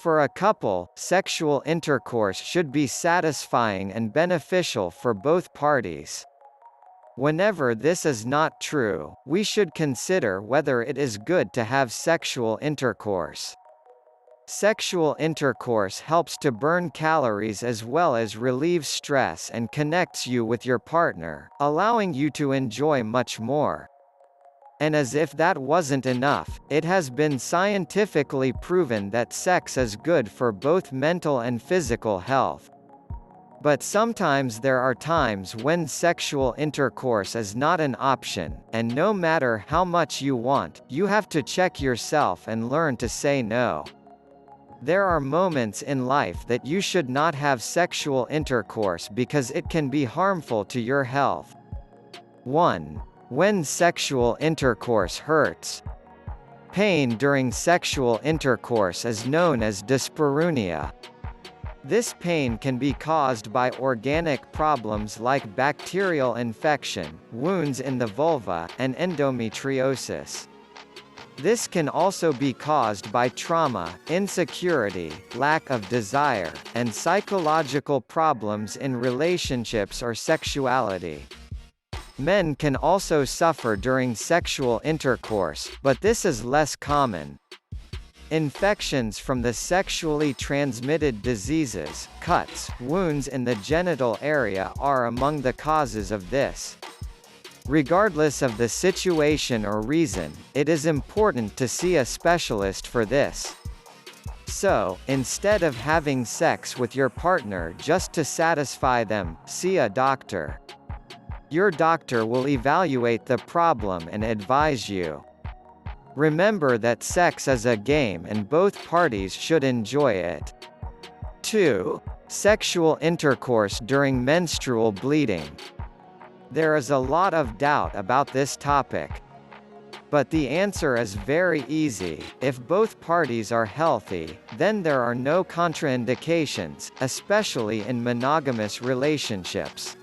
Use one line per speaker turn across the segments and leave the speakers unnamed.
For a couple, sexual intercourse should be satisfying and beneficial for both parties. Whenever this is not true, we should consider whether it is good to have sexual intercourse. Sexual intercourse helps to burn calories as well as relieve stress and connects you with your partner, allowing you to enjoy much more. And as if that wasn't enough, it has been scientifically proven that sex is good for both mental and physical health. But sometimes there are times when sexual intercourse is not an option, and no matter how much you want, you have to check yourself and learn to say no. There are moments in life that you should not have sexual intercourse because it can be harmful to your health. 1. When sexual intercourse hurts. Pain during sexual intercourse is known as dyspareunia. This pain can be caused by organic problems like bacterial infection, wounds in the vulva, and endometriosis. This can also be caused by trauma, insecurity, lack of desire, and psychological problems in relationships or sexuality. Men can also suffer during sexual intercourse, but this is less common. Infections from the sexually transmitted diseases, cuts, wounds in the genital area are among the causes of this. Regardless of the situation or reason, it is important to see a specialist for this. So, instead of having sex with your partner just to satisfy them, see a doctor. Your doctor will evaluate the problem and advise you. Remember that sex is a game and both parties should enjoy it. 2. Sexual intercourse during menstrual bleeding. There is a lot of doubt about this topic. But the answer is very easy: if both parties are healthy, then there are no contraindications, especially in monogamous relationships.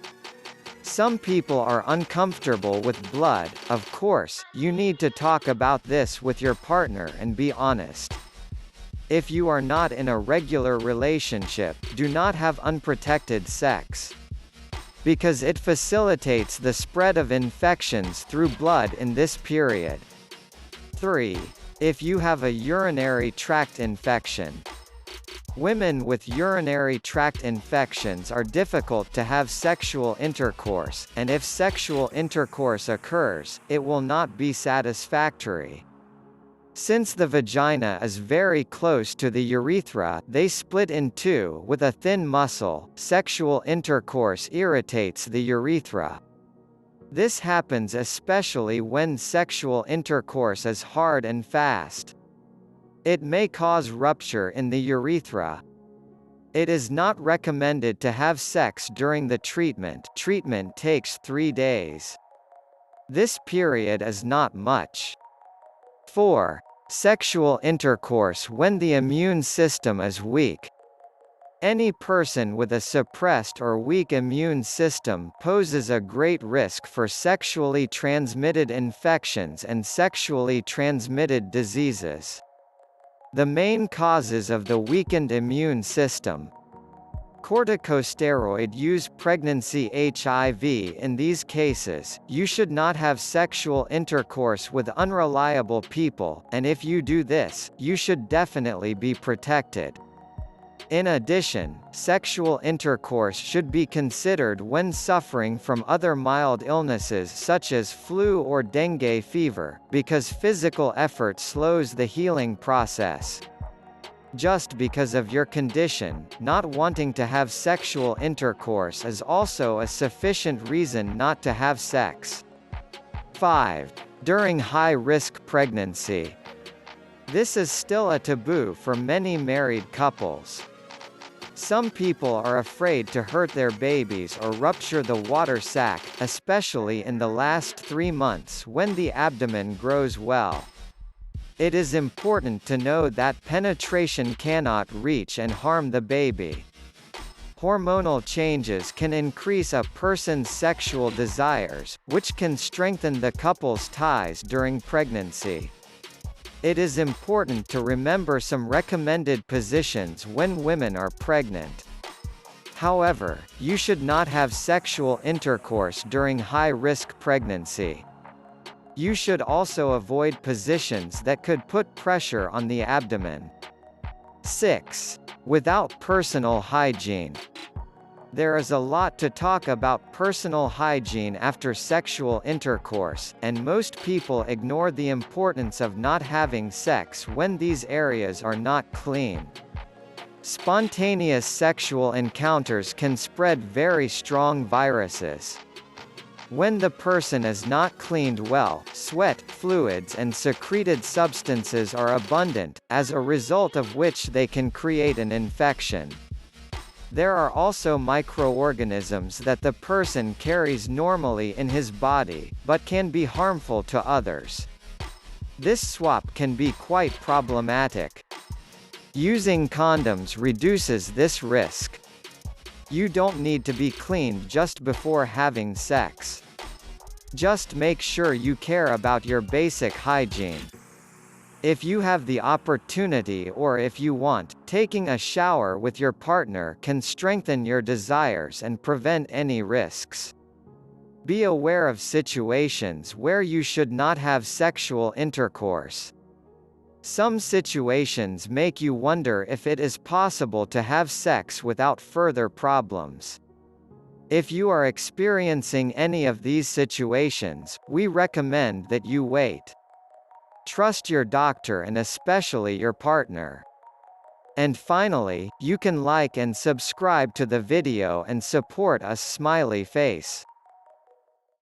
Some people are uncomfortable with blood. Of course, you need to talk about this with your partner and be honest. If you are not in a regular relationship, do not have unprotected sex, because it facilitates the spread of infections through blood in this period. 3. If you have a urinary tract infection. Women with urinary tract infections are difficult to have sexual intercourse, and if sexual intercourse occurs, it will not be satisfactory. Since the vagina is very close to the urethra, they split in two with a thin muscle. Sexual intercourse irritates the urethra. This happens especially when sexual intercourse is hard and fast. It may cause rupture in the urethra. It is not recommended to have sex during the treatment. Treatment takes 3 days. This period is not much. 4. Sexual intercourse when the immune system is weak. Any person with a suppressed or weak immune system poses a great risk for sexually transmitted infections and sexually transmitted diseases. The main causes of the weakened immune system: corticosteroid use, pregnancy, HIV. In these cases, you should not have sexual intercourse with unreliable people, and if you do this, you should definitely be protected. In addition, sexual intercourse should be considered when suffering from other mild illnesses such as flu or dengue fever, because physical effort slows the healing process. Just because of your condition, not wanting to have sexual intercourse is also a sufficient reason not to have sex. 5. During high-risk pregnancy. This is still a taboo for many married couples. Some people are afraid to hurt their babies or rupture the water sac, especially in the last 3 months when the abdomen grows well. It is important to know that penetration cannot reach and harm the baby. Hormonal changes can increase a person's sexual desires, which can strengthen the couple's ties during pregnancy. It is important to remember some recommended positions when women are pregnant. However, you should not have sexual intercourse during high-risk pregnancy. You should also avoid positions that could put pressure on the abdomen. 6. Without personal hygiene. There is a lot to talk about personal hygiene after sexual intercourse, and most people ignore the importance of not having sex when these areas are not clean. Spontaneous sexual encounters can spread very strong viruses. When the person is not cleaned well, sweat, fluids and secreted substances are abundant, as a result of which they can create an infection. There are also microorganisms that the person carries normally in his body, but can be harmful to others. This swap can be quite problematic. Using condoms reduces this risk. You don't need to be cleaned just before having sex. Just make sure you care about your basic hygiene. If you have the opportunity or if you want, taking a shower with your partner can strengthen your desires and prevent any risks. Be aware of situations where you should not have sexual intercourse. Some situations make you wonder if it is possible to have sex without further problems. If you are experiencing any of these situations, we recommend that you wait. Trust your doctor and especially your partner. And finally, you can like and subscribe to the video and support us. Smiley face.